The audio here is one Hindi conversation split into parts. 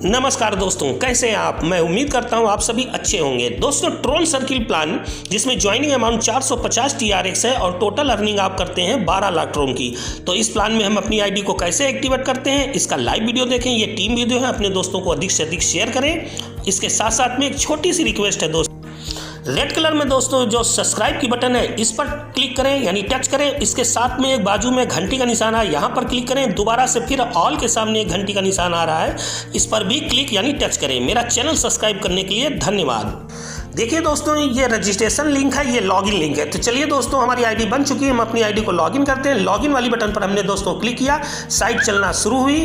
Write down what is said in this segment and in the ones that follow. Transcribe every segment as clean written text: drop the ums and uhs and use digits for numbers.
नमस्कार दोस्तों, कैसे हैं आप। मैं उम्मीद करता हूं आप सभी अच्छे होंगे। दोस्तों, ट्रोन सर्किल प्लान जिसमें ज्वाइनिंग अमाउंट 450 TRX है और टोटल अर्निंग आप करते हैं 12 लाख ट्रोन की। तो इस प्लान में हम अपनी आईडी को कैसे एक्टिवेट करते हैं, इसका लाइव वीडियो देखें। ये टीम वीडियो है, अपने दोस्तों को अधिक से अधिक शेयर करें। इसके साथ साथ में एक छोटी सी रिक्वेस्ट है दोस्तों, रेड कलर में दोस्तों जो सब्सक्राइब की बटन है इस पर क्लिक करें, यानी टच करें। इसके साथ में एक बाजू में घंटी का निशान है, यहाँ पर क्लिक करें। दोबारा से फिर ऑल के सामने एक घंटी का निशान आ रहा है, इस पर भी क्लिक यानी टच करें। मेरा चैनल सब्सक्राइब करने के लिए धन्यवाद। देखिए दोस्तों, ये रजिस्ट्रेशन लिंक है, ये लॉगिन लिंक है। तो चलिए दोस्तों, हमारी आईडी बन चुकी है, हम अपनी आईडी को लॉगिन करते हैं। लॉगिन वाली बटन पर हमने दोस्तों क्लिक किया, साइट चलना शुरू हुई।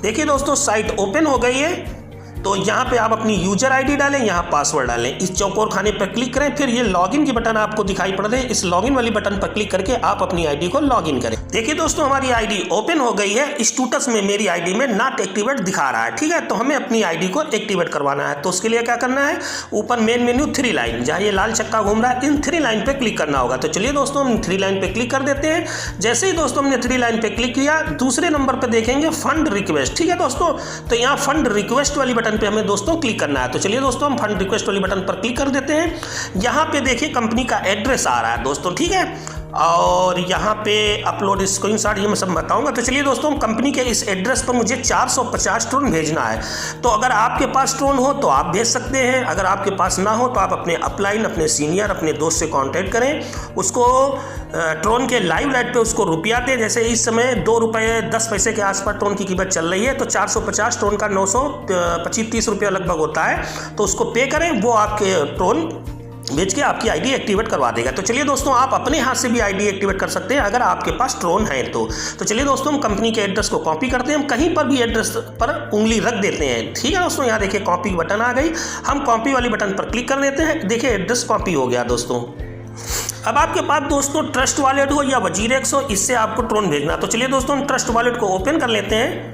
देखिए दोस्तों, साइट ओपन हो गई है। तो यहाँ पे आप अपनी यूजर आईडी डालें, यहाँ पासवर्ड डालें, इस चौकोर खाने पर क्लिक करें। फिर ये लॉगिन की बटन आपको दिखाई पड़ रही है, इस लॉगिन वाली बटन पर क्लिक करके आप अपनी आईडी को लॉगिन करें। देखिए दोस्तों, हमारी आईडी ओपन हो गई है। स्टेटस में मेरी आईडी में नॉट एक्टिवेट दिखा रहा है, ठीक है। तो हमें अपनी आईडी को एक्टिवेट करवाना है। तो उसके लिए क्या करना है, ऊपर मेन मेन्यू 3 लाइन, जहाँ ये लाल चक्का घूम रहा है, इन 3 लाइन पे क्लिक करना होगा। तो चलिए दोस्तों, हम 3 लाइन पे क्लिक कर देते हैं। जैसे ही दोस्तों हमने 3 लाइन पे क्लिक किया, दूसरे नंबर पर देखेंगे फंड रिक्वेस्ट, ठीक है दोस्तों। तो यहाँ फंड रिक्वेस्ट वाली बटन पे हमें दोस्तों क्लिक करना है। तो चलिए दोस्तों, हम फंड रिक्वेस्ट वाली बटन पर क्लिक कर देते हैं। यहाँ पे देखिए कंपनी का एड्रेस आ रहा है दोस्तों, ठीक है। और यहाँ पे अपलोड स्क्रीनशॉट ये मैं सब बताऊंगा। तो चलिए दोस्तों, कंपनी के इस एड्रेस पर मुझे 450 ट्रोन भेजना है। तो अगर आपके पास ट्रोन हो तो आप भेज सकते हैं, अगर आपके पास ना हो तो आप अपने अपलाइन, अपने सीनियर, अपने दोस्त से कांटेक्ट करें। उसको ट्रोन के लाइव रेट पे उसको रुपया दें। जैसे इस समय 2 रुपये 10 पैसे के आसपास ट्रोन की कीमत चल रही है, तो 450 ट्रोन का 925-30 रुपया लगभग होता है। तो उसको पे करें, वो आपके ट्रोन भेज के आपकी आईडी एक्टिवेट करवा देगा। तो चलिए दोस्तों, आप अपने हाथ से भी आईडी एक्टिवेट कर सकते हैं अगर आपके पास ट्रोन है तो चलिए दोस्तों, हम कंपनी के एड्रेस को कॉपी करते हैं। हम कहीं पर भी एड्रेस पर उंगली रख देते हैं, ठीक है दोस्तों। यहाँ देखिए कॉपी बटन आ गई, हम कॉपी वाली बटन पर क्लिक कर देते हैं। देखिए एड्रेस कॉपी हो गया दोस्तों। अब आपके पास दोस्तों ट्रस्ट वॉलेट हो या वजीरेक्स हो, इससे आपको ट्रोन भेजना। तो चलिए दोस्तों, हम ट्रस्ट वॉलेट को ओपन कर लेते हैं।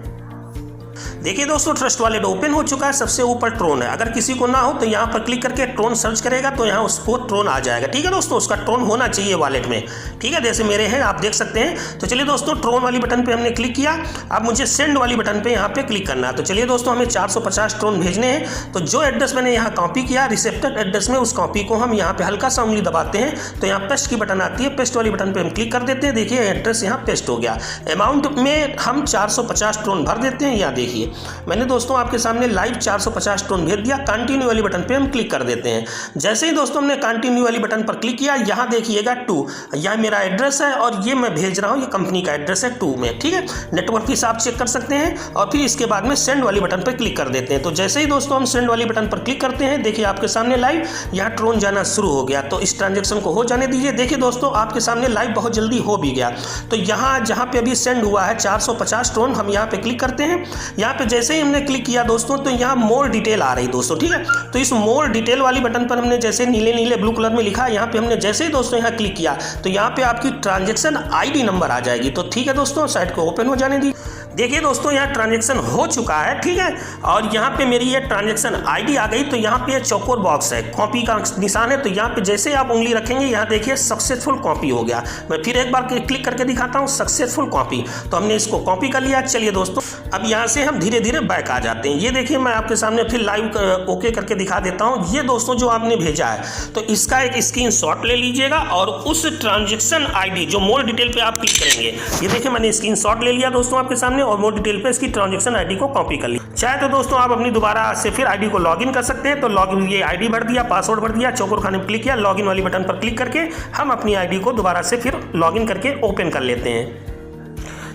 देखिए दोस्तों, ट्रस्ट वॉलेट ओपन हो चुका है। सबसे ऊपर ट्रोन है, अगर किसी को ना हो तो यहाँ पर क्लिक करके ट्रोन सर्च करेगा तो यहाँ उसको ट्रोन आ जाएगा, ठीक है दोस्तों। उसका ट्रोन होना चाहिए वॉलेट में, ठीक है, जैसे मेरे हैं, आप देख सकते हैं। तो चलिए दोस्तों, ट्रोन वाली बटन पे हमने क्लिक किया। अब मुझे सेंड वाली बटन पे यहाँ पे क्लिक करना है। तो चलिए दोस्तों, हमें 450 ट्रोन भेजने हैं। तो जो एड्रेस मैंने यहाँ कॉपी किया रिसेप्टेड एड्रेस में, उस कॉपी को हम यहाँ पे हल्का सा उंगली दबाते हैं तो यहाँ पेस्ट की बटन आती है, पेस्ट वाली बटन पर हम क्लिक कर देते हैं। देखिए एड्रेस यहाँ पेस्ट हो गया। अमाउंट में हम 450 ट्रोन भर देते हैं। यहाँ देखिए मैंने दोस्तों आपके सामने लाइव 450 ट्रोन भेज दिया। कंटिन्यू वाली बटन पे हम क्लिक कर देते हैं। जैसे ही दोस्तों हमने कंटिन्यू वाली बटन पर क्लिक किया, यहाँ देखिएगा 2, यह मेरा एड्रेस है और ये मैं भेज रहा हूँ, ये कंपनी का एड्रेस है 2 में, ठीक है। नेटवर्क की आप चेक कर सकते हैं। और फिर इसके बाद में सेंड वाली बटन पर क्लिक कर देते हैं। तो जैसे ही दोस्तों हम सेंड वाली बटन पर क्लिक करते हैं, देखिए आपके सामने लाइव यहाँ ट्रोन जाना शुरू हो गया। तो इस ट्रांजेक्शन को हो जाने दीजिए। देखिए दोस्तों, आपके सामने लाइव बहुत जल्दी हो भी गया। तो यहाँ जहाँ पे अभी सेंड हुआ है 450 ट्रोन, हम यहाँ पे क्लिक करते हैं। यहाँ पे जैसे ही हमने क्लिक किया दोस्तों, तो यहाँ मोर डिटेल आ रही दोस्तों, ठीक है। तो इस मोर डिटेल वाली बटन पर हमने जैसे नीले नीले ब्लू कलर में लिखा है, यहाँ पे हमने जैसे ही दोस्तों यहाँ क्लिक किया तो यहाँ पे आपकी ट्रांजैक्शन आईडी नंबर आ जाएगी। तो ठीक है दोस्तों, साइट को ओपन हो जाने दी। देखिए दोस्तों, यहाँ ट्रांजैक्शन हो चुका है, ठीक है। और यहाँ पे मेरी ये ट्रांजैक्शन आईडी आ गई। तो यहाँ पे चौकोर बॉक्स है, कॉपी का निशान है। तो यहाँ पे जैसे आप उंगली रखेंगे, यहाँ देखिए सक्सेसफुल कॉपी हो गया। मैं फिर एक बार क्लिक करके दिखाता हूँ, सक्सेसफुल कॉपी। तो हमने इसको कॉपी कर लिया। चलिए दोस्तों, अब यहाँ से हम धीरे धीरे बैक आ जाते हैं। ये देखिए मैं आपके सामने फिर लाइव ओके करके दिखा देता हूँ। ये दोस्तों जो आपने भेजा है, तो इसका एक स्क्रीनशॉट ले लीजिएगा और उस ट्रांजैक्शन आईडी जो मोर डिटेल पे आप क्लिक करेंगे, ये देखिए मैंने स्क्रीनशॉट ले लिया दोस्तों आपके सामने और मोर डिटेल पे इसकी ट्रांजैक्शन आईडी को कॉपी कर ली। चाहे तो दोस्तों आप अपनी दोबारा से फिर आईडी को लॉगिन कर सकते हैं। तो लॉगिन, ये आईडी भर दिया, पासवर्ड भर दिया, चौकोर खाने पर क्लिक किया, लॉगिन वाली बटन पर क्लिक करके हम अपनी आईडी को दोबारा से फिर लॉगिन करके ओपन कर लेते हैं।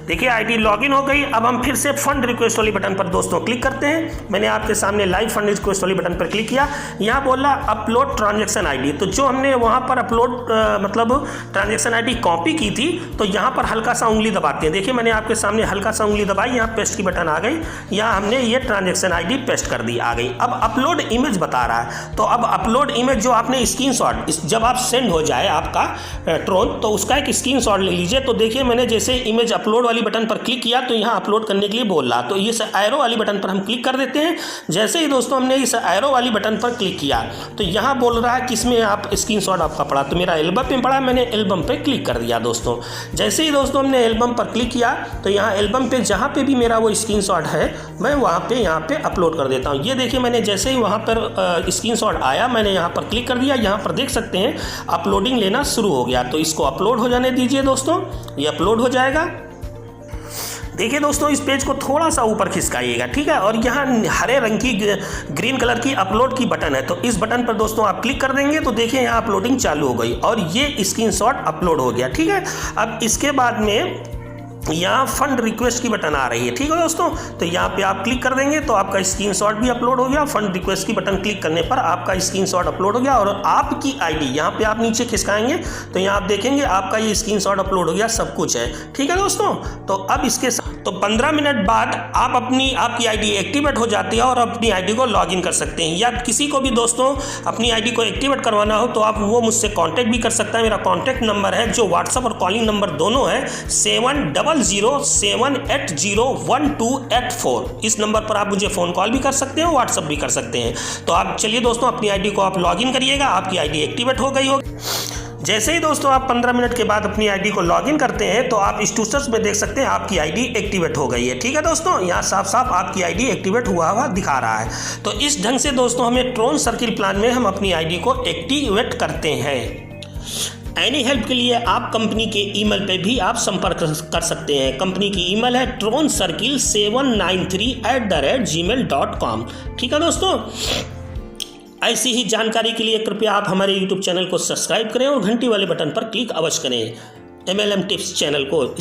देखिए आईडी लॉगिन हो गई। अब हम फिर से फंड रिक्वेस्ट वाली बटन पर दोस्तों क्लिक करते हैं। मैंने आपके सामने लाइव फंड रिक्वेस्ट वाली बटन पर क्लिक किया। यहाँ बोला अपलोड ट्रांजैक्शन आईडी। तो जो हमने वहाँ पर अपलोड मतलब ट्रांजैक्शन आईडी कॉपी की थी, तो यहाँ पर हल्का सा उंगली दबाते हैं। देखिए मैंने आपके सामने हल्का सा उंगली दबाई, यहाँ पेस्ट की बटन आ गई। यहाँ हमने ये ट्रांजैक्शन आईडी पेस्ट कर दी, आ गई। अब अपलोड इमेज बता रहा है। तो अब अपलोड इमेज जो आपने स्क्रीनशॉट जब आप सेंड हो जाए आपका ट्रोन, तो उसका एक स्क्रीनशॉट ले लीजिए। तो देखिए मैंने जैसे इमेज अपलोड वाली बटन पर क्लिक किया तो यहाँ अपलोड करने के लिए बोल रहा, तो इस एरो वाली बटन पर हम क्लिक कर देते हैं। जैसे ही दोस्तों हमने इस एरो वाली बटन पर क्लिक किया तो यहाँ बोल रहा है किसमें आप स्क्रीनशॉट आपका पड़ा, तो मेरा एल्बम में पड़ा, मैंने एल्बम पे क्लिक कर दिया दोस्तों। जैसे ही दोस्तों हमने एल्बम पर क्लिक किया तो यहाँ एल्बम पे जहाँ पे भी मेरा वो स्क्रीनशॉट है मैं वहाँ पे यहाँ पे अपलोड कर देता हूँ। ये देखिए मैंने जैसे ही वहाँ पर स्क्रीनशॉट आया मैंने यहाँ पर क्लिक कर दिया, यहाँ पर देख सकते हैं अपलोडिंग लेना शुरू हो गया। तो इसको अपलोड हो जाने दीजिए दोस्तों, ये अपलोड हो जाएगा। देखिए दोस्तों इस पेज को थोड़ा सा ऊपर खिसकाइएगा, ठीक है, और यहाँ हरे रंग की ग्रीन कलर की अपलोड की बटन है, तो इस बटन पर दोस्तों आप क्लिक कर देंगे तो देखिए यहाँ अपलोडिंग चालू हो गई और ये स्क्रीनशॉट अपलोड हो गया, ठीक है। अब इसके बाद में यहाँ फंड रिक्वेस्ट की बटन आ रही है, ठीक है दोस्तों, तो यहाँ पे आप क्लिक कर देंगे तो आपका स्क्रीनशॉट भी अपलोड हो गया। फंड रिक्वेस्ट की बटन क्लिक करने पर आपका स्क्रीनशॉट अपलोड हो गया और आपकी आईडी यहाँ पे आप नीचे खिसकाएंगे तो यहाँ आप देखेंगे आपका ये स्क्रीनशॉट अपलोड हो गया, सब कुछ है, ठीक है दोस्तों। तो अब इसके तो 15 मिनट बाद आपकी आईडी एक्टिवेट हो जाती है और अपनी आईडी को लॉगिन कर सकते हैं। या किसी को भी दोस्तों अपनी आईडी को एक्टिवेट करवाना हो तो आप वो मुझसे कांटेक्ट भी कर सकते हैं। मेरा कांटेक्ट नंबर है जो व्हाट्सएप और कॉलिंग नंबर दोनों है 7007801284। इस नंबर पर आप मुझे फ़ोन कॉल भी कर सकते हैं, व्हाट्सएप भी कर सकते हैं। तो आप चलिए दोस्तों अपनी आईडी को आप लॉगिन करिएगा, आपकी आईडी एक्टिवेट हो गई होगी। जैसे ही दोस्तों आप 15 मिनट के बाद अपनी आईडी को लॉगिन करते हैं तो आप स्टेटस में देख सकते हैं आपकी आईडी एक्टिवेट हो गई है, ठीक है दोस्तों। यहाँ साफ साफ आपकी आईडी एक्टिवेट हुआ दिखा रहा है। तो इस ढंग से दोस्तों हमें ट्रोन सर्किल प्लान में हम अपनी आईडी को एक्टिवेट करते हैं। एनी हेल्प के लिए आप कंपनी के ईमेल पे भी आप संपर्क कर सकते हैं। कंपनी की ईमेल है tronCircle793@gmail.com, ठीक है दोस्तों। ऐसी ही जानकारी के लिए कृपया आप हमारे YouTube चैनल को सब्सक्राइब करें और घंटी वाले बटन पर क्लिक अवश्य करें। MLM टिप्स चैनल को